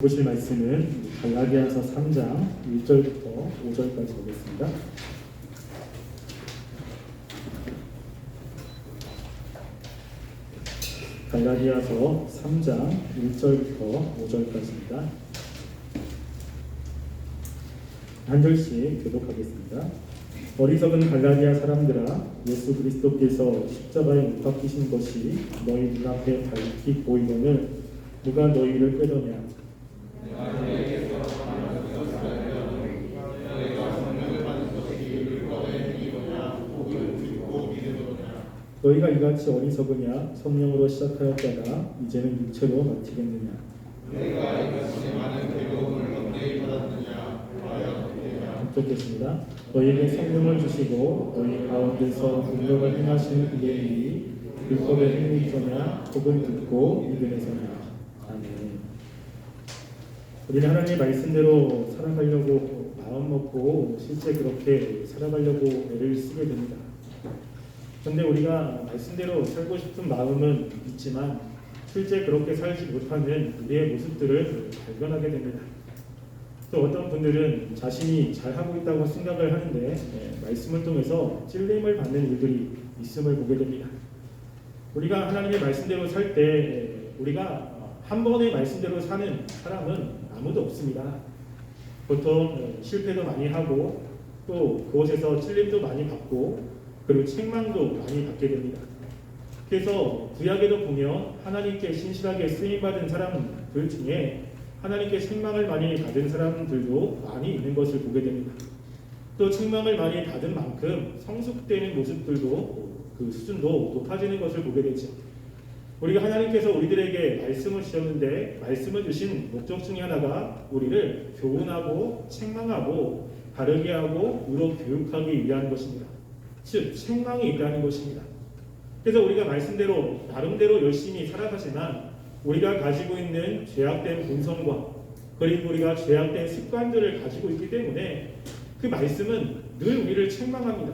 보실 말씀은 갈라디아서 3장 1절부터 5절까지 보겠습니다. 갈라디아서 3장 1절부터 5절까지입니다. 한 절씩 교독하겠습니다. 어리석은 갈라디아 사람들아, 예수 그리스도께서 십자가에 못 박히신 것이 너희 눈앞에 밝히 보이거늘 누가 너희를 꾀더냐? 너희가 이같이 어리석으냐? 성령으로 시작하였다가 이제는 육체로 마치겠느냐? 너희가 이같이 많은 괴로움을 언제 받았느냐? 듣겠습니다. 너희에게 성령을 주시고 너희 가운데서 능력을 행하시는 이의 일이 율법의 행위이거냐 혹은 듣고 믿음에서냐? 아멘. 우리는 하나님의 말씀대로 살아가려고 마음 먹고 실제 그렇게 살아가려고 애를 쓰게 됩니다. 그런데 우리가 말씀대로 살고 싶은 마음은 있지만 실제 그렇게 살지 못하는 우리의 모습들을 발견하게 됩니다. 또 어떤 분들은 자신이 잘하고 있다고 생각을 하는데 말씀을 통해서 찔림을 받는 일들이 있음을 보게 됩니다. 우리가 하나님의 말씀대로 살 때 우리가 한 번의 말씀대로 사는 사람은 아무도 없습니다. 보통 실패도 많이 하고 또 그곳에서 찔림도 많이 받고 그리고 책망도 많이 받게 됩니다. 그래서 구약에도 보면 하나님께 신실하게 쓰임받은 사람들 중에 하나님께 책망을 많이 받은 사람들도 많이 있는 것을 보게 됩니다. 또 책망을 많이 받은 만큼 성숙되는 모습들도 그 수준도 높아지는 것을 보게 되죠. 우리가 하나님께서 우리들에게 말씀을 주셨는데 말씀을 주신 목적 중에 하나가 우리를 교훈하고 책망하고 바르게 하고 의로 교육하기 위한 것입니다. 즉 책망이 있다는 것입니다. 그래서 우리가 말씀대로 나름대로 열심히 살아가지만 우리가 가지고 있는 죄악된 본성과 그리고 우리가 죄악된 습관들을 가지고 있기 때문에 그 말씀은 늘 우리를 책망합니다.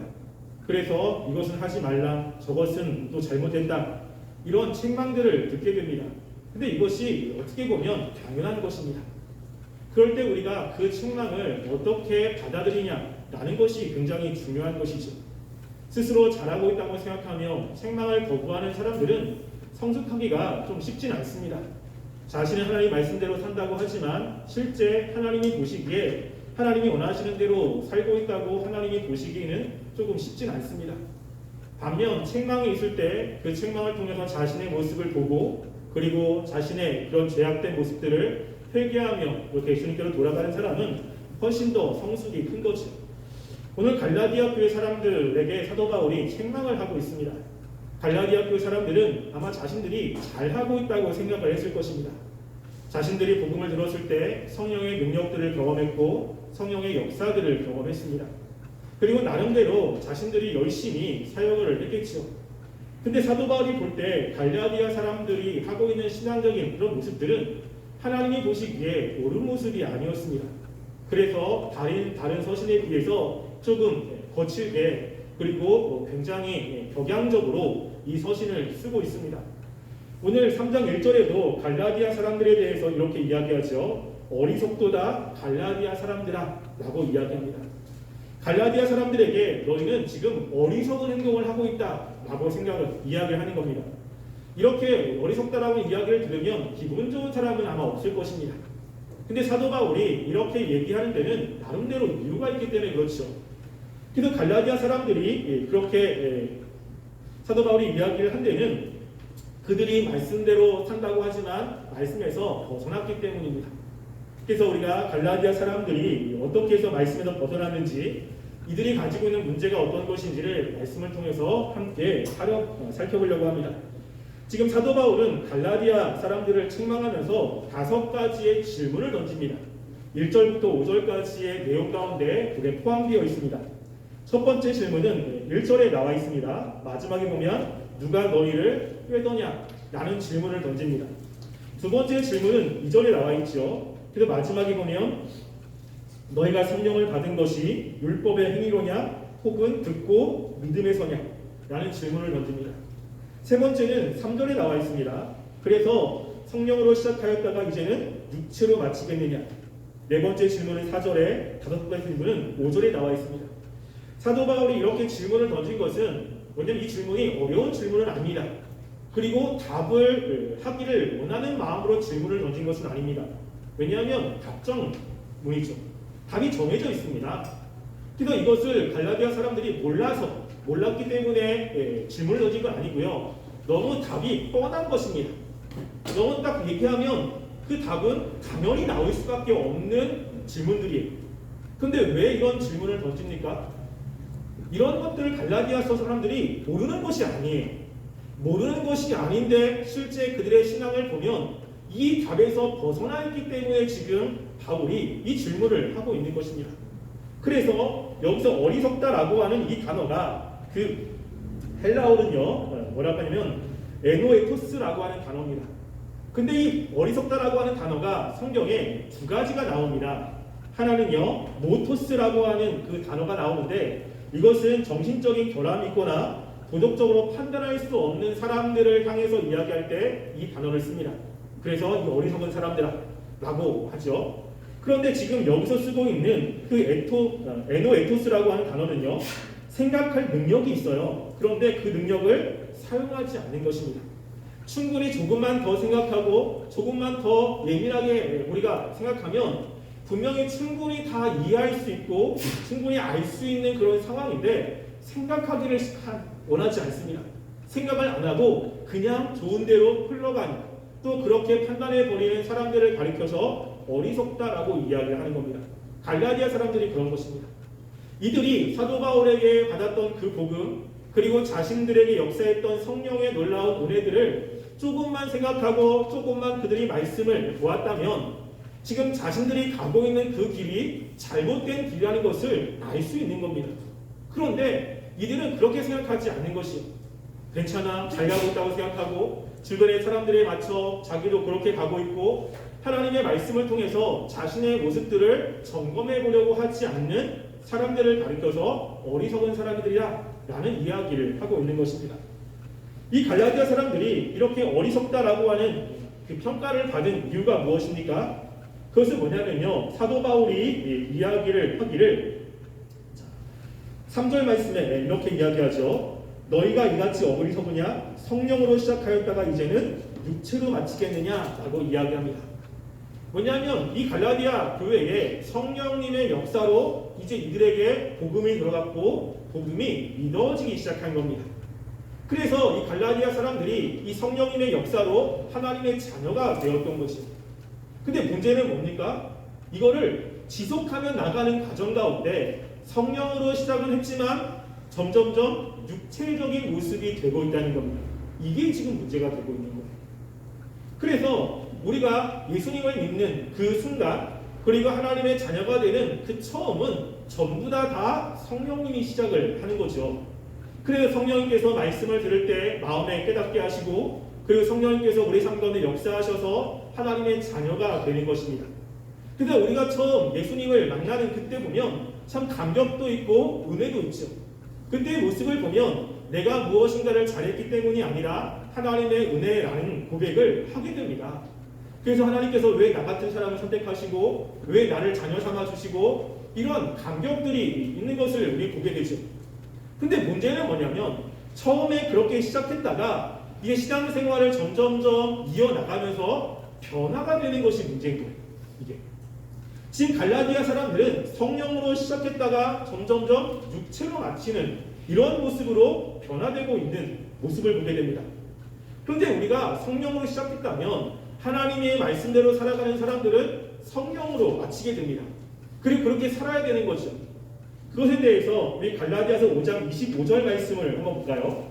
그래서 이것은 하지 말라, 저것은 또 잘못했다, 이런 책망들을 듣게 됩니다. 근데 이것이 어떻게 보면 당연한 것입니다. 그럴 때 우리가 그 책망을 어떻게 받아들이냐라는 것이 굉장히 중요한 것이죠. 스스로 잘하고 있다고 생각하며 책망을 거부하는 사람들은 성숙하기가 좀 쉽진 않습니다. 자신은 하나님 말씀대로 산다고 하지만 실제 하나님이 보시기에 하나님이 원하시는 대로 살고 있다고 하나님이 보시기에는 조금 쉽진 않습니다. 반면 책망이 있을 때 그 책망을 통해서 자신의 모습을 보고 그리고 자신의 그런 죄악된 모습들을 회개하며 이렇게 주님께로 돌아가는 사람은 훨씬 더 성숙이 큰 거죠. 오늘 갈라디아 교회 사람들에게 사도 바울이 책망을 하고 있습니다. 갈라디아 교회 사람들은 아마 자신들이 잘하고 있다고 생각을 했을 것입니다. 자신들이 복음을 들었을 때 성령의 능력들을 경험했고 성령의 역사들을 경험했습니다. 그리고 나름대로 자신들이 열심히 사역을 했겠죠. 근데 사도 바울이 볼 때 갈라디아 사람들이 하고 있는 신앙적인 그런 모습들은 하나님이 보시기에 옳은 모습이 아니었습니다. 그래서 다른 서신에 비해서 조금 거칠게 그리고 굉장히 격양적으로 이 서신을 쓰고 있습니다. 오늘 3장 1절에도 갈라디아 사람들에 대해서 이렇게 이야기하죠. 어리석도다 갈라디아 사람들아 라고 이야기합니다. 갈라디아 사람들에게 너희는 지금 어리석은 행동을 하고 있다 라고 이야기를 하는 겁니다. 이렇게 어리석다라고 이야기를 들으면 기분 좋은 사람은 아마 없을 것입니다. 근데 사도 바울이 이렇게 얘기하는 데는 나름대로 이유가 있기 때문에 그렇죠. 그래서 갈라디아 사람들이 그렇게 사도 바울이 이야기를 한 데는 그들이 말씀대로 산다고 하지만 말씀에서 벗어났기 때문입니다. 그래서 우리가 갈라디아 사람들이 어떻게 해서 말씀에서 벗어났는지 이들이 가지고 있는 문제가 어떤 것인지를 말씀을 통해서 함께 살펴보려고 합니다. 지금 사도 바울은 갈라디아 사람들을 책망하면서 5가지의 질문을 던집니다. 1절부터 5절까지의 내용 가운데 그게 포함되어 있습니다. 첫 번째 질문은 1절에 나와 있습니다. 마지막에 보면 누가 너희를 꾀더냐? 라는 질문을 던집니다. 두 번째 질문은 2절에 나와 있죠. 그래서 마지막에 보면 너희가 성령을 받은 것이 율법의 행위로냐 혹은 듣고 믿음에서냐? 라는 질문을 던집니다. 세 번째는 3절에 나와 있습니다. 그래서 성령으로 시작하였다가 이제는 육체로 마치겠느냐? 네 번째 질문은 4절에, 다섯 번째 질문은 5절에 나와 있습니다. 사도 바울이 이렇게 질문을 던진 것은 왜냐면 이 질문이 어려운 질문은 아닙니다. 그리고 답을 하기를 원하는 마음으로 질문을 던진 것은 아닙니다. 왜냐하면 답정문이죠. 답이 정해져 있습니다. 그래서 이것을 갈라디아 사람들이 몰랐기 때문에 질문을 던진 건 아니고요. 너무 답이 뻔한 것입니다. 너무 딱 얘기하면 그 답은 당연히 나올 수밖에 없는 질문들이에요. 근데 왜 이런 질문을 던집니까? 이런 것들을 갈라디아서 사람들이 모르는 것이 아니에요. 모르는 것이 아닌데 실제 그들의 신앙을 보면 이 답에서 벗어나 있기 때문에 지금 바울이 이 질문을 하고 있는 것입니다. 그래서 여기서 어리석다라고 하는 이 단어가 그 헬라어는요 뭐라고 하냐면 에노에토스라고 하는 단어입니다. 근데 이 어리석다라고 하는 단어가 성경에 두 가지가 나옵니다. 하나는요 모토스라고 하는 그 단어가 나오는데 이것은 정신적인 결함이 있거나 도덕적으로 판단할 수 없는 사람들을 향해서 이야기할 때 이 단어를 씁니다. 그래서 이 어리석은 사람들라고 하죠. 그런데 지금 여기서 쓰고 있는 그 에노에토스라고 하는 단어는요 생각할 능력이 있어요. 그런데 그 능력을 사용하지 않는 것입니다. 충분히 조금만 더 생각하고 조금만 더 예민하게 우리가 생각하면 분명히 충분히 다 이해할 수 있고 충분히 알 수 있는 그런 상황인데 생각하기를 원하지 않습니다. 생각을 안 하고 그냥 좋은 대로 흘러가는 또 그렇게 판단해 버리는 사람들을 가리켜서 어리석다라고 이야기를 하는 겁니다. 갈라디아 사람들이 그런 것입니다. 이들이 사도 바울에게 받았던 그 복음 그리고 자신들에게 역사했던 성령의 놀라운 은혜들을 조금만 생각하고 조금만 그들이 말씀을 보았다면 지금 자신들이 가고 있는 그 길이 잘못된 길이라는 것을 알 수 있는 겁니다. 그런데 이들은 그렇게 생각하지 않는 것이요. 괜찮아, 잘 가고 있다고 생각하고 주변의 사람들에 맞춰 자기도 그렇게 가고 있고 하나님의 말씀을 통해서 자신의 모습들을 점검해 보려고 하지 않는 사람들을 가리켜서 어리석은 사람들이라 라는 이야기를 하고 있는 것입니다. 이 갈라디아 사람들이 이렇게 어리석다라고 하는 그 평가를 받은 이유가 무엇입니까? 그것은 뭐냐면요. 사도 바울이 이야기를 하기를 3절 말씀에 이렇게 이야기하죠. 너희가 이같이 어리석으냐? 성령으로 시작하였다가 이제는 육체로 마치겠느냐? 라고 이야기합니다. 뭐냐면 이 갈라디아 교회에 성령님의 역사로 이제 이들에게 복음이 들어갔고 복음이 믿어지기 시작한 겁니다. 그래서 이 갈라디아 사람들이 이 성령님의 역사로 하나님의 자녀가 되었던 것입니다. 근데 문제는 뭡니까? 이거를 지속하며 나가는 과정 가운데 성령으로 시작은 했지만 점점점 육체적인 모습이 되고 있다는 겁니다. 이게 지금 문제가 되고 있는 거예요. 그래서 우리가 예수님을 믿는 그 순간 그리고 하나님의 자녀가 되는 그 처음은 전부 다 성령님이 시작을 하는 거죠. 그래서 성령님께서 말씀을 들을 때 마음에 깨닫게 하시고 그리고 성령님께서 우리 삶 가운데 역사하셔서 하나님의 자녀가 되는 것입니다. 그래서 우리가 처음 예수님을 만나는 그때 보면 참 감격도 있고 은혜도 있죠. 그때의 모습을 보면 내가 무엇인가를 잘했기 때문이 아니라 하나님의 은혜라는 고백을 하게 됩니다. 그래서 하나님께서 왜 나 같은 사람을 선택하시고 왜 나를 자녀 삼아 주시고 이런 감격들이 있는 것을 우리 보게 되죠. 근데 문제는 뭐냐면 처음에 그렇게 시작했다가 이게 신앙생활을 점점점 이어나가면서 변화가 되는 것이 문제인 거예요. 이게 지금 갈라디아 사람들은 성령으로 시작했다가 점점점 육체로 마치는 이런 모습으로 변화되고 있는 모습을 보게 됩니다. 그런데 우리가 성령으로 시작했다면 하나님의 말씀대로 살아가는 사람들은 성령으로 마치게 됩니다. 그리고 그렇게 살아야 되는 거죠. 그것에 대해서 우리 갈라디아서 5장 25절 말씀을 한번 볼까요?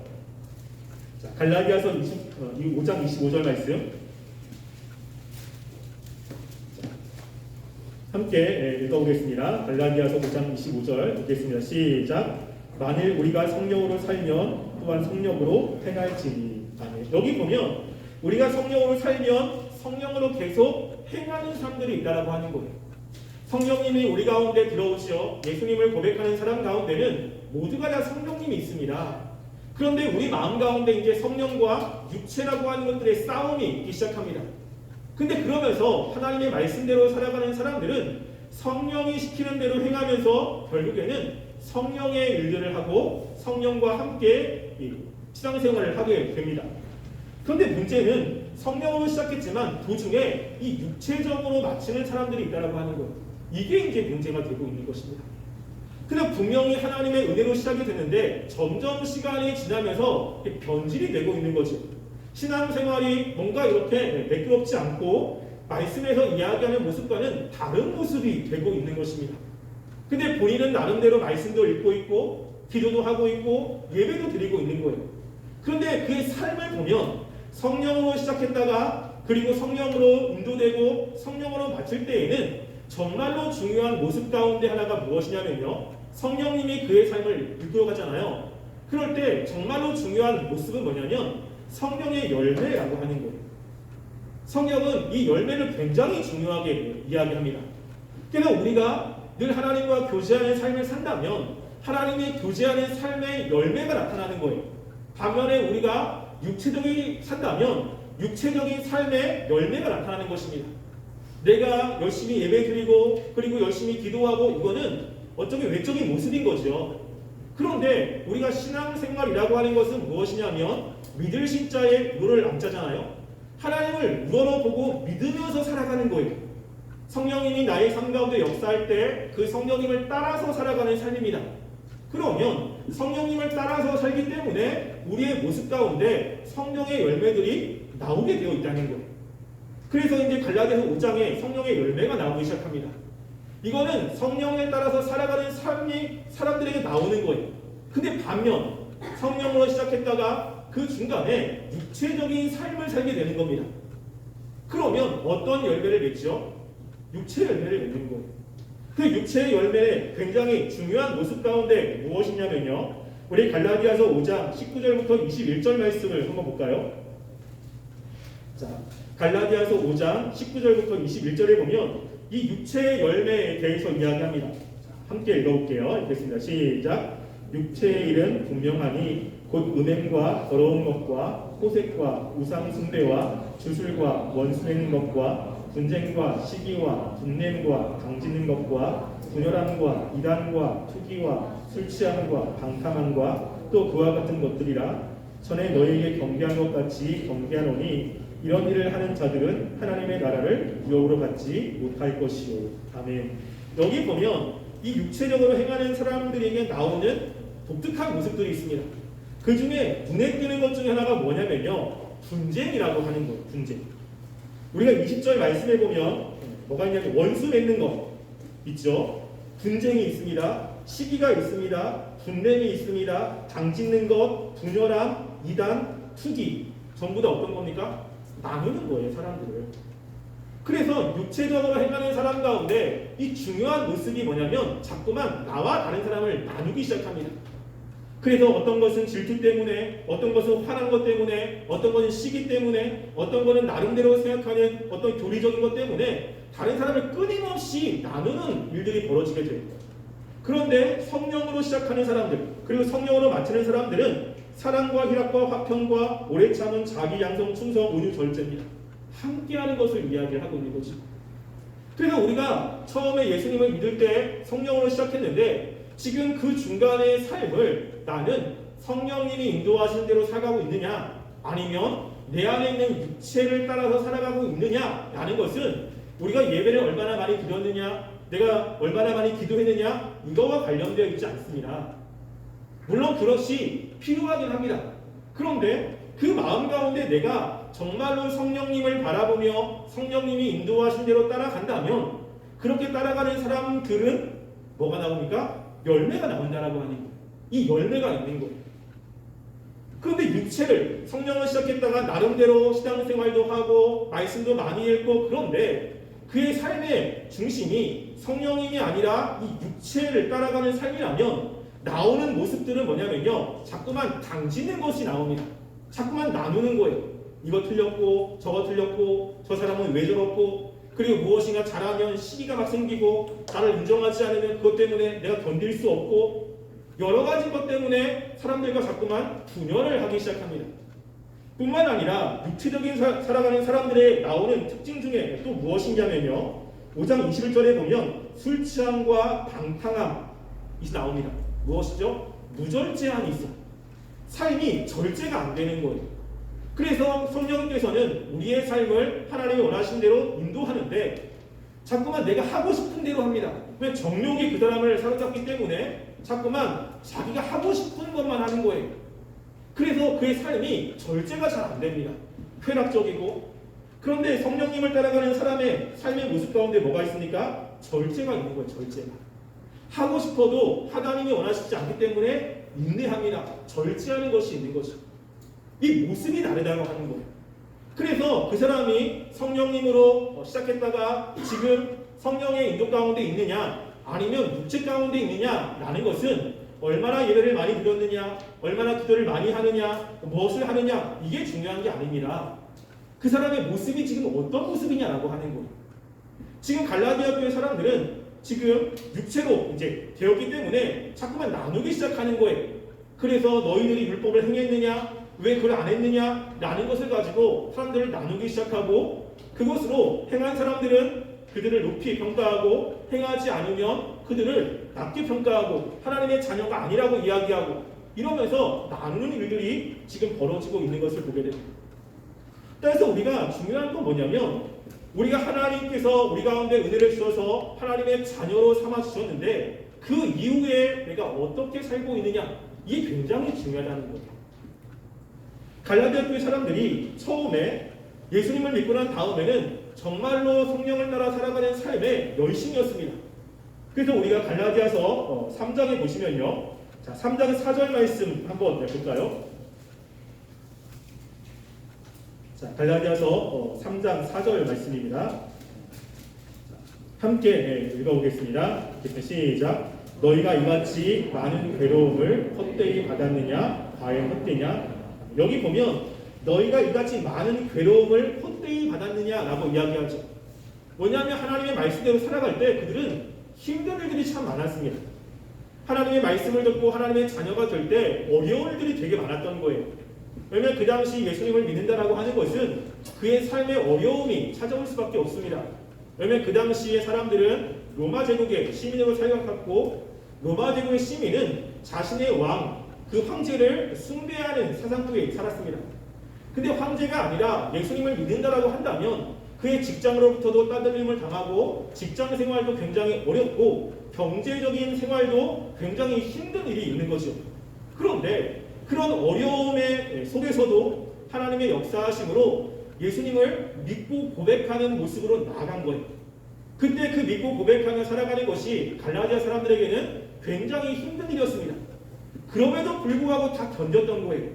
자, 갈라디아서 5장 25절 말씀 함께 읽어보겠습니다. 갈라디아서 5장 25절 읽겠습니다. 시작. 만일 우리가 성령으로 살면 또한 성령으로 행할지니. 아멘. 여기 보면 우리가 성령으로 살면 성령으로 계속 행하는 사람들이 있다라고 하는 거예요. 성령님이 우리 가운데 들어오시어 예수님을 고백하는 사람 가운데는 모두가 다 성령님이 있습니다. 그런데 우리 마음 가운데 이제 성령과 육체라고 하는 것들의 싸움이 있기 시작합니다. 근데 그러면서 하나님의 말씀대로 살아가는 사람들은 성령이 시키는 대로 행하면서 결국에는 성령의 일들을 하고 성령과 함께 이 신앙생활을 하게 됩니다. 그런데 문제는 성령으로 시작했지만 도중에 이 육체적으로 마치는 사람들이 있다고 하는 것. 이게 이제 문제가 되고 있는 것입니다. 근데 분명히 하나님의 은혜로 시작이 됐는데 점점 시간이 지나면서 변질이 되고 있는 거죠. 신앙생활이 뭔가 이렇게 매끄럽지 않고 말씀에서 이야기하는 모습과는 다른 모습이 되고 있는 것입니다. 근데 본인은 나름대로 말씀도 읽고 있고 기도도 하고 있고 예배도 드리고 있는 거예요. 그런데 그의 삶을 보면 성령으로 시작했다가 그리고 성령으로 인도되고 성령으로 마칠 때에는 정말로 중요한 모습 가운데 하나가 무엇이냐면요, 성령님이 그의 삶을 이끌어 가잖아요. 그럴 때 정말로 중요한 모습은 뭐냐면 성령의 열매라고 하는 거예요. 성경은 이 열매를 굉장히 중요하게 이야기합니다. 그래서 우리가 늘 하나님과 교제하는 삶을 산다면 하나님의 교제하는 삶의 열매가 나타나는 거예요. 반면에 우리가 육체적이 산다면 육체적인 삶의 열매가 나타나는 것입니다. 내가 열심히 예배드리고 그리고 열심히 기도하고 이거는 어쩌면 외적인 모습인 거죠. 그런데 우리가 신앙생활이라고 하는 것은 무엇이냐면 믿을 신자의 우를 암자잖아요. 하나님을 우러러 보고 믿으면서 살아가는 거예요. 성령님이 나의 삶 가운데 역사할 때 그 성령님을 따라서 살아가는 삶입니다. 그러면 성령님을 따라서 살기 때문에 우리의 모습 가운데 성령의 열매들이 나오게 되어 있다는 거예요. 그래서 이제 갈라디아서 5장에 성령의 열매가 나오기 시작합니다. 이거는 성령에 따라서 살아가는 삶이 사람들에게 나오는 거예요. 근데 반면 성령으로 시작했다가 그 중간에 육체적인 삶을 살게 되는 겁니다. 그러면 어떤 열매를 맺죠? 육체 열매를 맺는 거예요. 그 육체의 열매의 굉장히 중요한 모습 가운데 무엇이냐면요, 우리 갈라디아서 5장 19절부터 21절 말씀을 한번 볼까요? 자, 갈라디아서 5장 19절부터 21절에 보면 이 육체의 열매에 대해서 이야기합니다. 함께 읽어볼게요. 읽겠습니다. 시작. 육체의 일은 분명하니 곧 음행과 더러운 것과 호색과 우상 숭배와 주술과 원수 내는 것과 분쟁과 시기와 분냄과 당지는 것과 분열함과 이단과 투기와 술 취함과 방탕함과 또 그와 같은 것들이라. 전에 너희에게 경계한 것 같이 경계하노니 이런 일을 하는 자들은 하나님의 나라를 유업으로 받지 못할 것이요. 아멘. 여기 보면 이 육체적으로 행하는 사람들에게 나오는 독특한 모습들이 있습니다. 그 중에 눈에 띄는 것 중에 하나가 뭐냐면요, 분쟁이라고 하는 거예요. 분쟁. 우리가 20절 말씀에 보면 뭐가 있냐면 원수 맺는 것 있죠. 분쟁이 있습니다. 시기가 있습니다. 분냄이 있습니다. 당짓는 것, 분열함, 이단, 투기, 전부 다 어떤 겁니까? 나누는 거예요, 사람들을. 그래서 육체적으로 행하는 사람 가운데 이 중요한 모습이 뭐냐면 자꾸만 나와 다른 사람을 나누기 시작합니다. 그래서 어떤 것은 질투 때문에, 어떤 것은 화난 것 때문에, 어떤 것은 시기 때문에, 어떤 것은 나름대로 생각하는 어떤 교리적인 것 때문에 다른 사람을 끊임없이 나누는 일들이 벌어지게 돼요. 그런데 성령으로 시작하는 사람들, 그리고 성령으로 마치는 사람들은 사랑과 희락과 화평과 오래 참은 자기 양성, 충성, 온유, 절제입니다. 함께하는 것을 이야기하고 있는 거죠. 그래서 우리가 처음에 예수님을 믿을 때 성령으로 시작했는데 지금 그 중간의 삶을 나는 성령님이 인도하시는 대로 살아가고 있느냐, 아니면 내 안에 있는 육체를 따라서 살아가고 있느냐라는 것은 우리가 예배를 얼마나 많이 드렸느냐, 내가 얼마나 많이 기도했느냐, 이거와 관련되어 있지 않습니다. 물론 그것이 필요하긴 합니다. 그런데 그 마음 가운데 내가 정말로 성령님을 바라보며 성령님이 인도하신 대로 따라간다면 그렇게 따라가는 사람들은 뭐가 나옵니까? 열매가 나온다라고 하는 거예요. 이 열매가 있는 거예요. 그런데 육체를 성령을 시작했다가 나름대로 신앙생활도 하고 말씀도 많이 읽고, 그런데 그의 삶의 중심이 성령님이 아니라 이 육체를 따라가는 삶이라면 나오는 모습들은 뭐냐면요, 자꾸만 당지는 것이 나옵니다. 자꾸만 나누는 거예요. 이거 틀렸고 저거 틀렸고 저 사람은 왜 저렇고, 그리고 무엇인가 잘하면 시기가 막 생기고 나를 인정하지 않으면 그것 때문에 내가 견딜 수 없고, 여러 가지 것 때문에 사람들과 자꾸만 분열을 하기 시작합니다. 뿐만 아니라 육체적인 살아가는 사람들의 나오는 특징 중에 또 무엇이냐면요. 5장 21절에 보면 술 취함과 방탕함이 나옵니다. 무엇이죠? 무절제함이 있어. 삶이 절제가 안 되는 거예요. 그래서 성령께서는 우리의 삶을 하나님이 원하신 대로 인도하는데 자꾸만 내가 하고 싶은 대로 합니다. 왜? 정욕이 그 사람을 사로잡기 때문에 자꾸만 자기가 하고 싶은 것만 하는 거예요. 그래서 그의 삶이 절제가 잘 안 됩니다. 쾌락적이고. 그런데 성령님을 따라가는 사람의 삶의 모습 가운데 뭐가 있습니까? 절제가 있는 거예요. 절제가. 하고 싶어도 하나님이 원하시지 않기 때문에 인내합니다. 절제하는 것이 있는 거죠. 이 모습이 다르다고 하는 거예요. 그래서 그 사람이 성령님으로 시작했다가 지금 성령의 인도 가운데 있느냐 아니면 육체 가운데 있느냐라는 것은 얼마나 예배를 많이 드렸느냐, 얼마나 기도를 많이 하느냐, 무엇을 하느냐 이게 중요한 게 아닙니다. 그 사람의 모습이 지금 어떤 모습이냐라고 하는 거예요. 지금 갈라디아 교회 사람들은 지금 육체로 이제 되었기 때문에 자꾸만 나누기 시작하는 거예요. 그래서 너희들이 율법을 행했느냐, 왜 그걸 안 했느냐라는 것을 가지고 사람들을 나누기 시작하고 그것으로 행한 사람들은 그들을 높이 평가하고 행하지 않으면 그들을 낮게 평가하고 하나님의 자녀가 아니라고 이야기하고 이러면서 나누는 일들이 지금 벌어지고 있는 것을 보게 됩니다. 그래서 우리가 중요한 건 뭐냐면 우리가 하나님께서 우리 가운데 은혜를 주셔서 하나님의 자녀로 삼아 주셨는데 그 이후에 내가 어떻게 살고 있느냐 이게 굉장히 중요하다는 거예요. 갈라디아 교회 사람들이 처음에 예수님을 믿고 난 다음에는 정말로 성령을 따라 살아가는 삶에 열심이었습니다. 그래서 우리가 갈라디아서 3장에 보시면요. 자, 3장 4절 말씀 한번 볼까요? 자, 갈라디아서 3장 4절 말씀입니다. 자, 함께 읽어보겠습니다. 시작. 너희가 이같이 많은 괴로움을 헛되이 받았느냐? 과연 헛되냐? 여기 보면 너희가 이같이 많은 괴로움을 헛되이 받았느냐라고 이야기하죠. 뭐냐면 하나님의 말씀대로 살아갈 때 그들은 힘든 일들이 참 많았습니다. 하나님의 말씀을 듣고 하나님의 자녀가 될 때 어려운 일들이 되게 많았던 거예요. 왜냐하면 그 당시 예수님을 믿는다라고 하는 것은 그의 삶의 어려움이 찾아올 수밖에 없습니다. 왜냐하면 그 당시의 사람들은 로마 제국의 시민으로 살아갔고 로마 제국의 시민은 자신의 왕, 그 황제를 숭배하는 사상 속에 살았습니다. 근데 황제가 아니라 예수님을 믿는다라고 한다면 그의 직장으로부터도 따돌림을 당하고 직장 생활도 굉장히 어렵고 경제적인 생활도 굉장히 힘든 일이 있는 거죠. 그런데 그런 어려움의 속에서도 하나님의 역사하심으로 예수님을 믿고 고백하는 모습으로 나아간 거예요. 그때 그 믿고 고백하며 살아가는 것이 갈라디아 사람들에게는 굉장히 힘든 일이었습니다. 그럼에도 불구하고 다 견뎠던 거예요.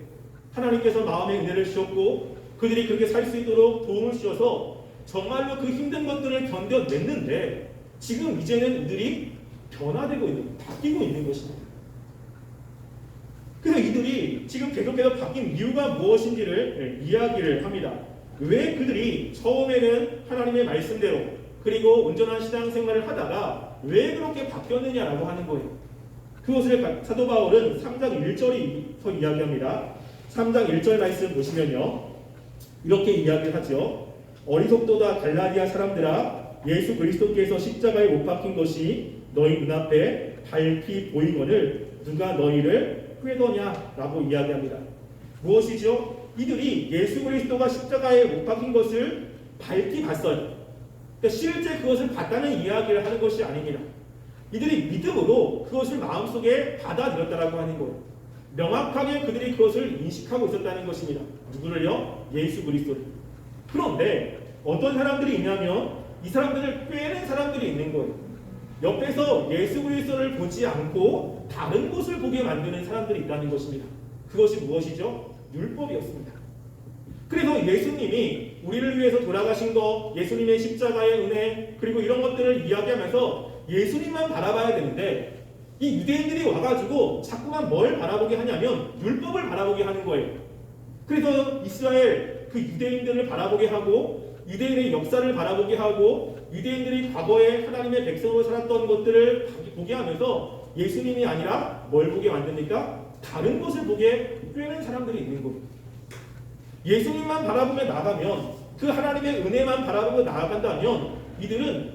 하나님께서 마음의 은혜를 주셨고 그들이 그렇게 살 수 있도록 도움을 주셔서 정말로 그 힘든 것들을 견뎌냈는데 지금 이제는 이들이 변화되고 있는, 바뀌고 있는 것입니다. 그래서 이들이 지금 계속해서 바뀐 이유가 무엇인지를 이야기를 합니다. 왜 그들이 처음에는 하나님의 말씀대로 그리고 온전한 신앙생활을 하다가 왜 그렇게 바뀌었느냐라고 하는 거예요. 그것을 사도 바울은 3장 1절에서 이야기합니다. 3장 1절 말씀 보시면요. 이렇게 이야기를 하죠. 어리석도다 갈라디아 사람들아 예수 그리스도께서 십자가에 못 박힌 것이 너희 눈앞에 밝히 보이거늘 누가 너희를 꾀더냐라고 이야기합니다. 무엇이죠? 이들이 예수 그리스도가 십자가에 못 박힌 것을 밝히 봤어요. 그러니까 실제 그것을 봤다는 이야기를 하는 것이 아닙니다. 이들이 믿음으로 그것을 마음속에 받아들였다라고 하는 거예요. 명확하게 그들이 그것을 인식하고 있었다는 것입니다. 누구를요? 예수 그리스도를. 그런데 어떤 사람들이 있냐면 이 사람들을 꿰는 사람들이 있는 거예요. 옆에서 예수 그리스도를 보지 않고 다른 것을 보게 만드는 사람들이 있다는 것입니다. 그것이 무엇이죠? 율법이었습니다. 그래서 예수님이 우리를 위해서 돌아가신 것, 예수님의 십자가의 은혜, 그리고 이런 것들을 이야기하면서 예수님만 바라봐야 되는데 이 유대인들이 와가지고 자꾸만 뭘 바라보게 하냐면 율법을 바라보게 하는 거예요. 그래서 이스라엘 그 유대인들을 바라보게 하고 유대인의 역사를 바라보게 하고 유대인들이 과거에 하나님의 백성으로 살았던 것들을 보게 하면서 예수님이 아니라 뭘 보게 만듭니까? 다른 것을 보게 꿰는 사람들이 있는 거예요. 예수님만 바라보며 나아가면, 그 하나님의 은혜만 바라보며 나아간다면 이들은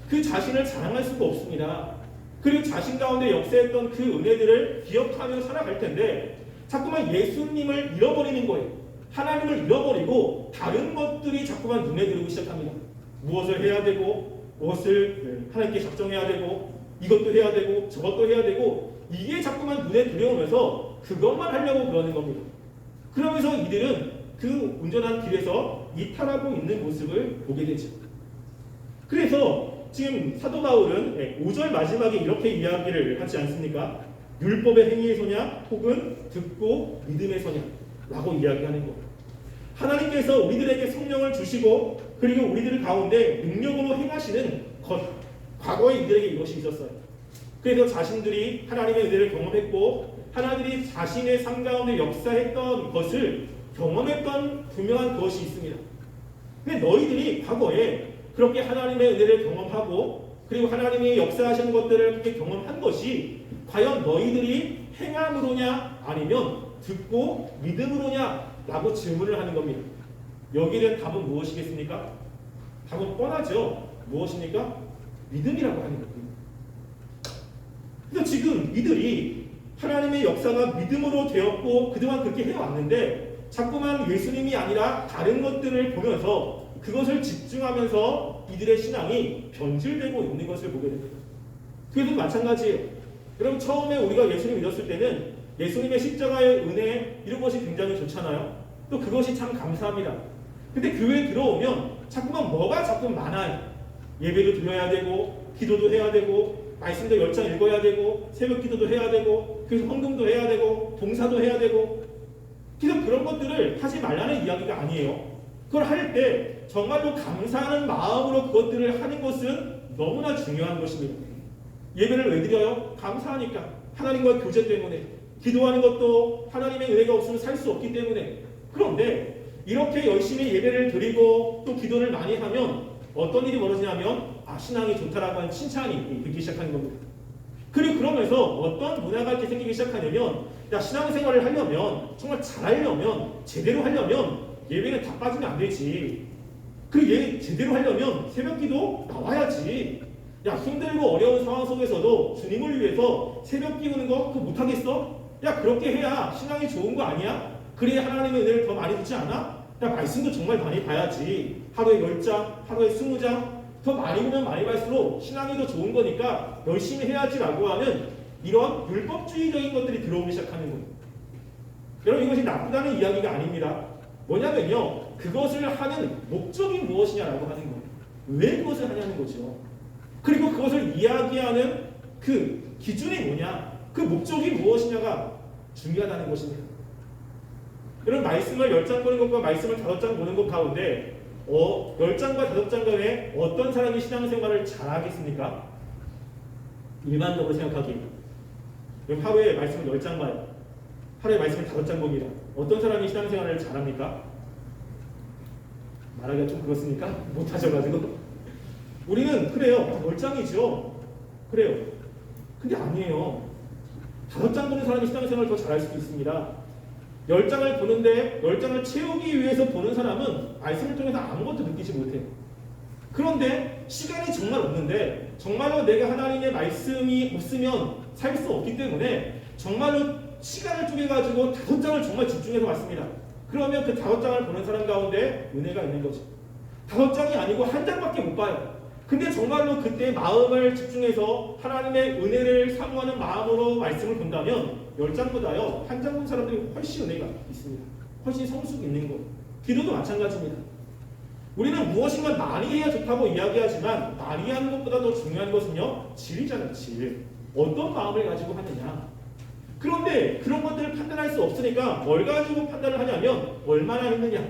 그 자신을 자랑할 수가 없습니다. 그리고 자신 가운데 역사했던 그 은혜들을 기억하며 살아갈 텐데 자꾸만 예수님을 잃어버리는 거예요. 하나님을 잃어버리고 다른 것들이 자꾸만 눈에 들어오기 시작합니다. 무엇을 해야 되고, 무엇을 하나님께 작정해야 되고, 이것도 해야 되고 저것도 해야 되고, 이게 자꾸만 눈에 들어오면서 그것만 하려고 그러는 겁니다. 그러면서 이들은 그 운전한 길에서 이탈하고 있는 모습을 보게 되죠. 그래서 지금 사도 바울은 5절 마지막에 이렇게 이야기를 하지 않습니까? 율법의 행위에서냐 혹은 듣고 믿음에서냐 라고 이야기하는 겁니다. 하나님께서 우리들에게 성령을 주시고 그리고 우리들 가운데 능력으로 행하시는 것, 과거에 이들에게 이것이 있었어요. 그래서 자신들이 하나님의 은혜를 경험했고 하나님이 자신의 삶 가운데 역사했던 것을 경험했던 분명한 것이 있습니다. 근데 너희들이 과거에 그렇게 하나님의 은혜를 경험하고 그리고 하나님이 역사하시는 것들을 그렇게 경험한 것이 과연 너희들이 행함으로냐 아니면 듣고 믿음으로냐 라고 질문을 하는 겁니다. 여기는 답은 무엇이겠습니까? 답은 뻔하죠. 무엇입니까? 믿음이라고 하는 겁니다. 그래서 지금 이들이 하나님의 역사가 믿음으로 되었고 그동안 그렇게 해왔는데 자꾸만 예수님이 아니라 다른 것들을 보면서 그것을 집중하면서 이들의 신앙이 변질되고 있는 것을 보게 됩니다. 그래도 마찬가지예요. 여러분 처음에 우리가 예수님 믿었을 때는 예수님의 십자가의 은혜 이런 것이 굉장히 좋잖아요. 또 그것이 참 감사합니다. 근데 교회에 들어오면 자꾸만 뭐가 자꾸 많아요. 예배도 드려야 되고 기도도 해야 되고 말씀도 10장 읽어야 되고 새벽 기도도 해야 되고 그래서 헌금도 해야 되고 봉사도 해야 되고 그래서 그런 것들을 하지 말라는 이야기가 아니에요. 그걸 할 때 정말로 감사하는 마음으로 그것들을 하는 것은 너무나 중요한 것입니다. 예배를 왜 드려요? 감사하니까. 하나님과의 교제 때문에. 기도하는 것도 하나님의 은혜가 없으면 살 수 없기 때문에. 그런데 이렇게 열심히 예배를 드리고 또 기도를 많이 하면 어떤 일이 벌어지냐면 신앙이 좋다라고 하는 칭찬이 듣기 시작하는 겁니다. 그리고 그러면서 어떤 문화가 이렇게 생기기 시작하냐면 신앙생활을 하려면 정말 잘하려면 제대로 하려면 예배는 다 빠지면 안 되지. 그 예배 제대로 하려면 새벽기도 나와야지. 힘들고 어려운 상황 속에서도 주님을 위해서 새벽 기우는 거 그거 못하겠어? 그렇게 해야 신앙이 좋은 거 아니야? 그래야 하나님의 은혜를 더 많이 받지 않아? 말씀도 정말 많이 봐야지. 하루에 10장, 하루에 20장 더 많이 보면 많이 갈수록 신앙이 더 좋은 거니까 열심히 해야지라고 하는 이런 율법주의적인 것들이 들어오기 시작하는 거예요. 여러분 이것이 나쁘다는 이야기가 아닙니다. 뭐냐면요. 그것을 하는 목적이 무엇이냐라고 하는 거예요. 왜 그것을 하냐는 거죠. 그리고 그것을 이야기하는 그 기준이 뭐냐, 그 목적이 무엇이냐가 중요하다는 것입니다. 여러분 말씀을 10장 보는 것과 말씀을 5장 보는 것 가운데 10장과 5장 간에 어떤 사람이 신앙생활을 잘하겠습니까? 일반적으로 생각하기. 하루에 말씀을 10장 봐요. 하루에 말씀을 5장 봅니다. 어떤 사람이 신앙생활을 잘합니까? 말하기가 좀 그렇습니까? 못하셔가지고. 우리는 그래요. 10장이죠. 그래요. 근데 아니에요. 5장 보는 사람이 신앙생활을 더 잘할 수도 있습니다. 10장을 보는데 10장을 채우기 위해서 보는 사람은 말씀을 통해서 아무것도 느끼지 못해요. 그런데 시간이 정말 없는데 정말로 내가 하나님의 말씀이 없으면 살 수 없기 때문에 정말로 시간을 쪼개가지고 5장을 정말 집중해서 봤습니다. 그러면 그 5장을 보는 사람 가운데 은혜가 있는 거죠. 5장이 아니고 1장밖에 못 봐요. 근데 정말로 그때 마음을 집중해서 하나님의 은혜를 사모하는 마음으로 말씀을 본다면 10장보다요 1장 본 사람들이 훨씬 은혜가 있습니다. 훨씬 성숙이 있는 거예요. 기도도 마찬가지입니다. 우리는 무엇인가 많이 해야 좋다고 이야기하지만 많이 하는 것보다 더 중요한 것은요 질이잖아요. 질. 어떤 마음을 가지고 하느냐. 그런데 그런 것들을 판단할 수 없으니까 뭘 가지고 판단을 하냐면 얼마나 했느냐,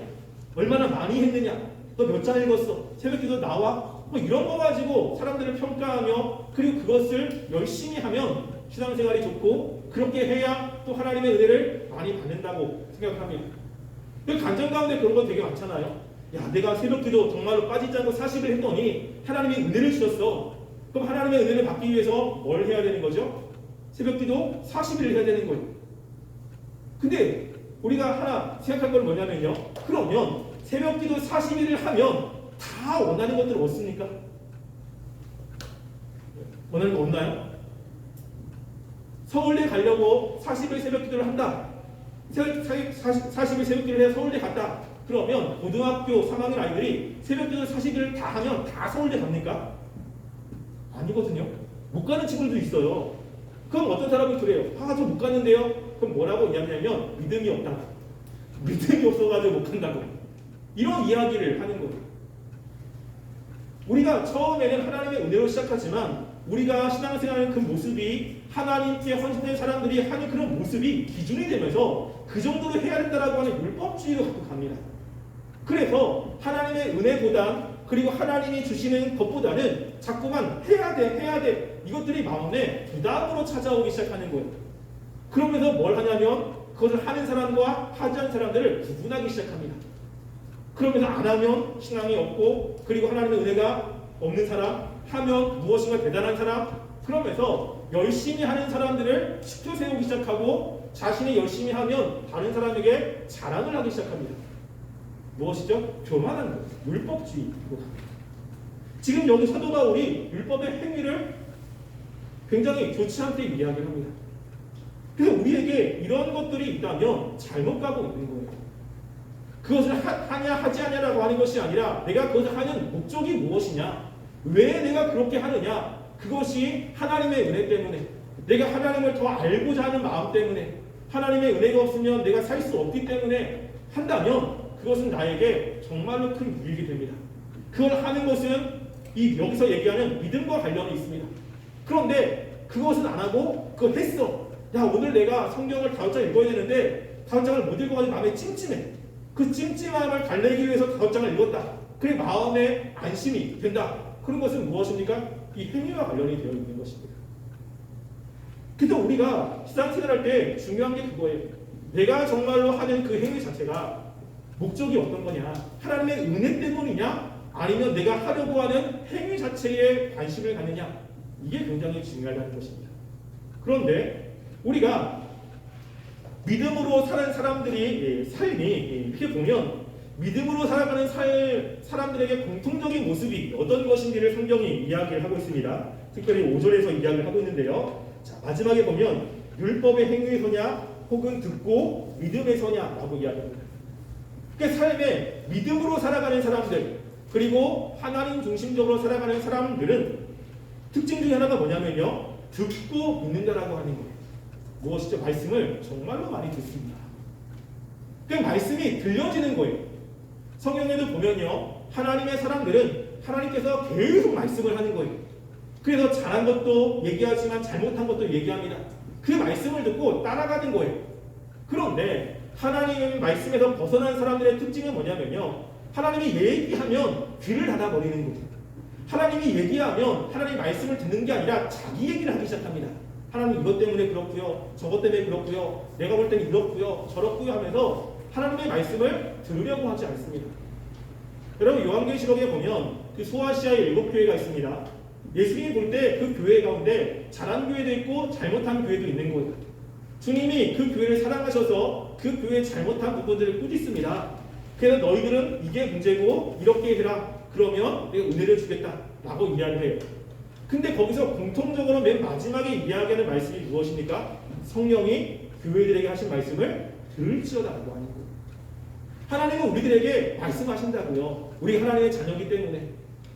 얼마나 많이 했느냐, 너 몇 장 읽었어, 새벽기도 나와, 이런 거 가지고 사람들을 평가하며 그리고 그것을 열심히 하면 신앙생활이 좋고 그렇게 해야 또 하나님의 은혜를 많이 받는다고 생각합니다. 그 간증 가운데 그런 거 되게 많잖아요. 내가 새벽기도 정말로 빠지지 않고 40일 했더니 하나님이 은혜를 주셨어. 그럼 하나님의 은혜를 받기 위해서 뭘 해야 되는 거죠? 새벽기도 40일을 해야 되는 거예요. 근데 우리가 하나 생각할 건 뭐냐면요. 그러면 새벽기도 40일을 하면 다 원하는 것들을 얻습니까? 원하는 거 없나요? 서울대 가려고 40일 새벽기도를 한다. 40일 새벽기도를 해서 서울대 갔다. 그러면 고등학교 3학년 아이들이 새벽기도 40일을 다 하면 다 서울대 갑니까? 아니거든요. 못 가는 친구들도 있어요. 그럼 어떤 사람이 그래요. 아, 저 못 갔는데요. 그럼 뭐라고 이야기하면 믿음이 없다. 믿음이 없어가지고 못 간다고. 이런 이야기를 하는 거예요. 우리가 처음에는 하나님의 은혜로 시작하지만 우리가 신앙생활하는 그 모습이 하나님께 헌신된 사람들이 하는 그런 모습이 기준이 되면서 그 정도로 해야 된다라고 하는 율법주의로 갖고 갑니다. 그래서 하나님의 은혜보다 그리고 하나님이 주시는 것보다는 자꾸만 해야 돼 이것들이 마음에 부담으로 찾아오기 시작하는 거예요. 그러면서 뭘 하냐면 그것을 하는 사람과 하지 않는 사람들을 구분하기 시작합니다. 그러면서 안 하면 신앙이 없고 그리고 하나님의 은혜가 없는 사람, 하면 무엇인가 대단한 사람, 그러면서 열심히 하는 사람들을 시켜 세우기 시작하고 자신이 열심히 하면 다른 사람에게 자랑을 하기 시작합니다. 무엇이죠? 교만한 것, 율법주의. 지금 여기 사도 바울이 율법의 행위를 굉장히 좋지 않게 이야기를 합니다. 그래서 우리에게 이런 것들이 있다면 잘못 가고 있는 거예요. 그것을 하냐 하지 않냐라고 하는 것이 아니라 내가 그것을 하는 목적이 무엇이냐, 왜 내가 그렇게 하느냐, 그것이 하나님의 은혜 때문에, 내가 하나님을 더 알고자 하는 마음 때문에, 하나님의 은혜가 없으면 내가 살 수 없기 때문에 한다면 그것은 나에게 정말로 큰 유익이 됩니다. 그걸 하는 것은 이 여기서 얘기하는 믿음과 관련이 있습니다. 그런데 그것은 안 하고 그거 했어. 야, 오늘 내가 성경을 5장 읽어야 되는데 5장을 못 읽어가지고 마음에 찜찜해. 그 찜찜함을 달래기 위해서 5장을 읽었다. 그래 마음에 안심이 된다. 그런 것은 무엇입니까? 이 행위와 관련이 되어 있는 것입니다. 그래서 우리가 신앙생활할 때 중요한 게 그거예요. 내가 정말로 하는 그 행위 자체가 목적이 어떤 거냐, 하나님의 은혜 때문이냐, 아니면 내가 하려고 하는 행위 자체에 관심을 갖느냐, 이게 굉장히 중요하다는 것입니다. 그런데 우리가 믿음으로 사는 사람들이 삶이 이렇게 보면 믿음으로 살아가는 사람들에게 공통적인 모습이 어떤 것인지를 성경이 이야기를 하고 있습니다. 특별히 5절에서 이야기를 하고 있는데요. 자, 마지막에 보면 율법의 행위에서냐 혹은 듣고 믿음에서냐라고 이야기합니다. 그러니까 삶에 믿음으로 살아가는 사람들, 그리고 하나님 중심적으로 살아가는 사람들은 특징 중에 하나가 뭐냐면요, 듣고 믿는다라고 하는 거예요. 무엇이죠? 말씀을 정말로 많이 듣습니다. 그 말씀이 들려지는 거예요. 성경에도 보면요, 하나님의 사람들은 하나님께서 계속 말씀을 하는 거예요. 그래서 잘한 것도 얘기하지만 잘못한 것도 얘기합니다. 그 말씀을 듣고 따라가는 거예요. 그런데 하나님의 말씀에서 벗어난 사람들의 특징은 뭐냐면요, 하나님이 얘기하면 귀를 닫아버리는 거예요. 하나님이 얘기하면 하나님의 말씀을 듣는 게 아니라 자기 얘기를 하기 시작합니다. 하나님 이것 때문에 그렇고요, 저것 때문에 그렇고요, 내가 볼 때는 이렇고요, 저렇고요 하면서 하나님의 말씀을 들으려고 하지 않습니다. 여러분, 요한계시록에 보면 그 소아시아의 7교회가 있습니다. 예수님이 볼 때 그 교회 가운데 잘한 교회도 있고 잘못한 교회도 있는 거예요. 주님이 그 교회를 사랑하셔서 그 교회의 잘못한 부분들을 꾸짖습니다. 그래서 너희들은 이게 문제고 이렇게 해라. 그러면 내가 은혜를 주겠다 라고 이야기를 해요. 근데 거기서 공통적으로 맨 마지막에 이야기하는 말씀이 무엇입니까? 성령이 교회들에게 하신 말씀을 들을지어다라고 하는 거예요. 하나님은 우리들에게 말씀하신다고요. 우리 하나님의 자녀이기 때문에.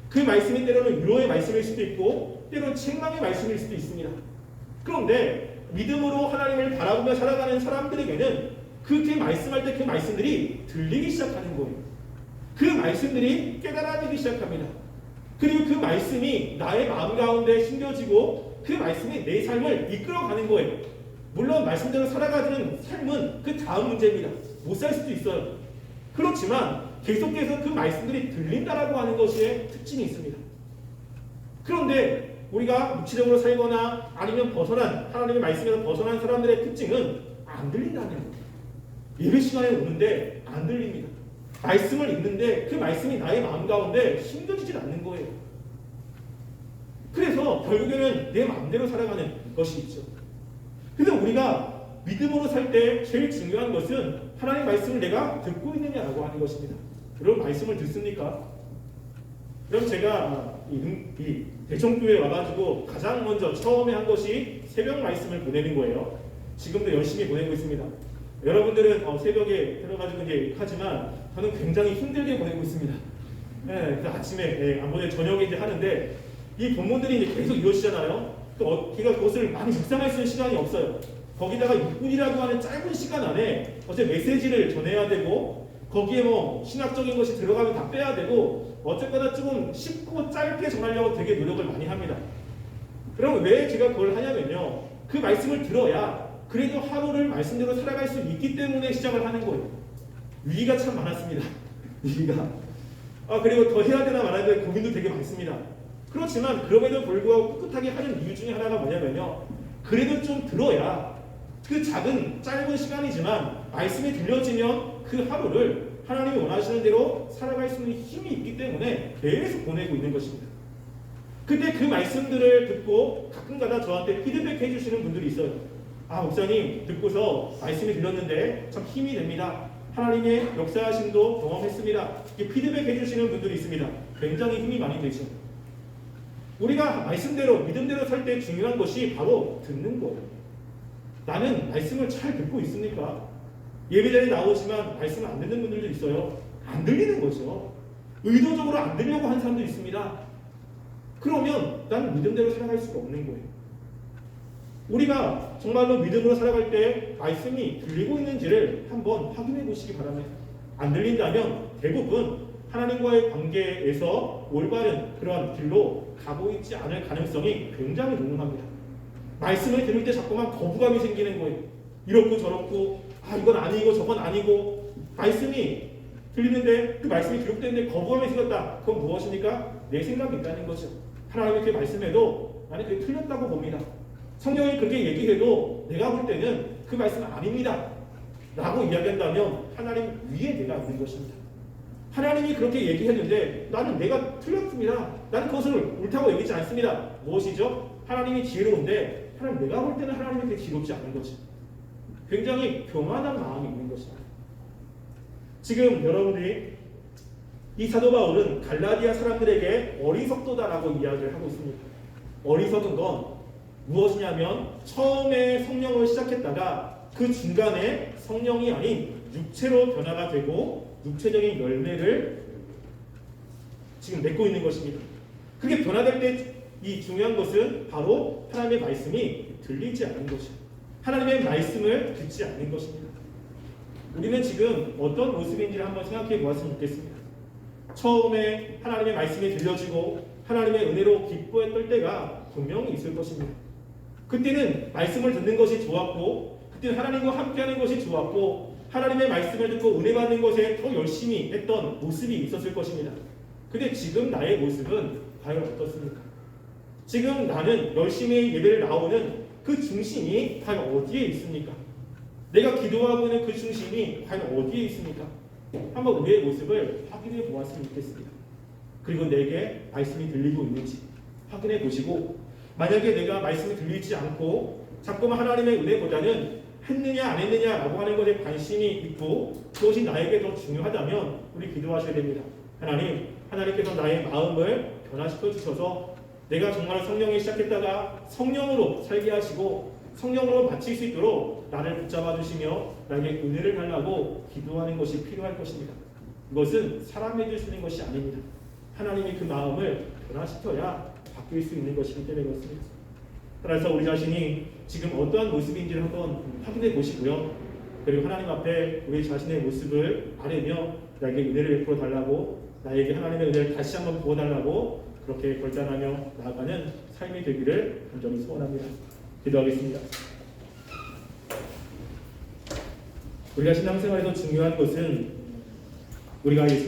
그 말씀이 때로는 위로의 말씀일 수도 있고 때로는 책망의 말씀일 수도 있습니다. 그런데 믿음으로 하나님을 바라보며 살아가는 사람들에게는 그렇게 말씀할 때 그 말씀들이 들리기 시작하는 거예요. 그 말씀들이 깨달아지기 시작합니다. 그리고 그 말씀이 나의 마음 가운데 심겨지고 그 말씀이 내 삶을 이끌어가는 거예요. 물론 말씀대로 살아가는 삶은 그 다음 문제입니다. 못 살 수도 있어요. 그렇지만 계속해서 그 말씀들이 들린다라고 하는 것에 특징이 있습니다. 그런데 우리가 육체적으로 살거나 아니면 하나님의 말씀에서 벗어난 사람들의 특징은 안 들린다는 거예요. 예배 시간에 오는데 안 들립니다. 말씀을 읽는데 그 말씀이 나의 마음 가운데 심겨지질 않는 거예요. 그래서 결국에는 내 마음대로 살아가는 것이 있죠. 그래서 우리가 믿음으로 살 때 제일 중요한 것은 하나님 말씀을 내가 듣고 있느냐라고 하는 것입니다. 여러분 말씀을 듣습니까? 그럼 제가 이 대청교회에 와가지고 가장 먼저 처음에 한 것이 새벽 말씀을 보내는 거예요. 지금도 열심히 보내고 있습니다. 여러분들은 새벽에 들어가지고 이제 하지만 저는 굉장히 힘들게 보내고 있습니다. 네, 아침에 안 보내 저녁에 이제 하는데 이 본문들이 이제 계속 이어지잖아요. 또 제가 그것을 많이 묵상할 수 있는 시간이 없어요. 거기다가 6분이라고 하는 짧은 시간 안에 어째 메시지를 전해야 되고 거기에 뭐 신학적인 것이 들어가면 다 빼야 되고 어쨌거나 조금 쉽고 짧게 전하려고 되게 노력을 많이 합니다. 그럼 왜 제가 그걸 하냐면요. 그 말씀을 들어야 그래도 하루를 말씀대로 살아갈 수 있기 때문에 시작을 하는 거예요. 위기가 참 많았습니다. 위기가. 그리고 더 해야 되나 말아야 되나 고민도 되게 많습니다. 그렇지만 그럼에도 불구하고 꿋꿋하게 하는 이유 중에 하나가 뭐냐면요. 그래도 좀 들어야 그 작은 짧은 시간이지만 말씀이 들려지면 그 하루를 하나님이 원하시는 대로 살아갈 수 있는 힘이 있기 때문에 계속 보내고 있는 것입니다. 근데 그 말씀들을 듣고 가끔가다 저한테 피드백 해주시는 분들이 있어요. 목사님 듣고서 말씀이 들렸는데 참 힘이 됩니다. 하나님의 역사하심도 경험했습니다. 이렇게 피드백 해주시는 분들이 있습니다. 굉장히 힘이 많이 되죠. 우리가 말씀대로 믿음대로 살 때 중요한 것이 바로 듣는 거예요. 나는 말씀을 잘 듣고 있습니까? 예배자리에 나오지만 말씀을 안 듣는 분들도 있어요. 안 들리는 거죠. 의도적으로 안 들으려고 하는 사람도 있습니다. 그러면 나는 믿음대로 살아갈 수가 없는 거예요. 우리가 정말로 믿음으로 살아갈 때 말씀이 들리고 있는지를 한번 확인해 보시기 바랍니다. 안 들린다면 대부분 하나님과의 관계에서 올바른 그런 길로 가고 있지 않을 가능성이 굉장히 높습니다. 말씀을 들을 때 자꾸만 거부감이 생기는 거예요. 이렇고 저렇고 이건 아니고 저건 아니고 말씀이 들리는데 그 말씀이 기록되는데 거부감이 생겼다. 그건 무엇입니까? 내 생각이 있다는 거죠. 하나님이 그렇게 말씀해도 나는 그게 틀렸다고 봅니다. 성경이 그렇게 얘기해도 내가 볼 때는 그 말씀은 아닙니다. 라고 이야기한다면 하나님 위에 내가 있는 것입니다. 하나님이 그렇게 얘기했는데 나는 내가 틀렸습니다. 나는 그것을 옳다고 여기지 않습니다. 무엇이죠? 하나님이 지혜로운데 하나님 내가 볼 때는 하나님이 그렇게 지혜롭지 않은 거죠. 굉장히 교만한 마음이 있는 것입니다. 지금 여러분들이 이 사도 바울은 갈라디아 사람들에게 어리석도다라고 이야기를 하고 있습니다. 어리석은 건 무엇이냐면 처음에 성령을 시작했다가 그 중간에 성령이 아닌 육체로 변화가 되고 육체적인 열매를 지금 맺고 있는 것입니다. 그게 변화될 때 이 중요한 것은 바로 하나님의 말씀이 들리지 않는 것이에요. 하나님의 말씀을 듣지 않는 것입니다. 우리는 지금 어떤 모습인지를 한번 생각해 보았으면 좋겠습니다. 처음에 하나님의 말씀이 들려지고 하나님의 은혜로 기뻐했던 때가 분명히 있을 것입니다. 그때는 말씀을 듣는 것이 좋았고 그때는 하나님과 함께하는 것이 좋았고 하나님의 말씀을 듣고 은혜 받는 것에 더 열심히 했던 모습이 있었을 것입니다. 근데 지금 나의 모습은 과연 어떻습니까? 지금 나는 열심히 예배를 나오는 그 중심이 과연 어디에 있습니까? 내가 기도하고 있는 그 중심이 과연 어디에 있습니까? 한번 우리의 모습을 확인해 보았으면 좋겠습니다. 그리고 내게 말씀이 들리고 있는지 확인해 보시고 만약에 내가 말씀이 들리지 않고 자꾸만 하나님의 은혜보다는 했느냐 안 했느냐라고 하는 것에 관심이 있고 그것이 나에게 더 중요하다면 우리 기도하셔야 됩니다. 하나님께서 나의 마음을 변화시켜 주셔서 내가 정말 성령이 시작했다가 성령으로 살게 하시고 성령으로 마칠 수 있도록 나를 붙잡아 주시며 나에게 은혜를 달라고 기도하는 것이 필요할 것입니다. 이것은 사람이 해줄 수 있는 것이 아닙니다. 하나님이 그 마음을 변화시켜야 바뀔 수 있는 것이기 때문에 그렇습니다. 따라서 우리 자신이 지금 어떠한 모습인지를 한번 확인해 보시고요. 그리고 하나님 앞에 우리 자신의 모습을 아뢰며 나에게 은혜를 베풀어 달라고 나에게 하나님의 은혜를 다시 한번 부어달라고 그렇게 결단하며 나아가는 삶이 되기를 간절히 소원합니다. 기도하겠습니다. 우리가 신앙생활에서 중요한 것은 우리가 예수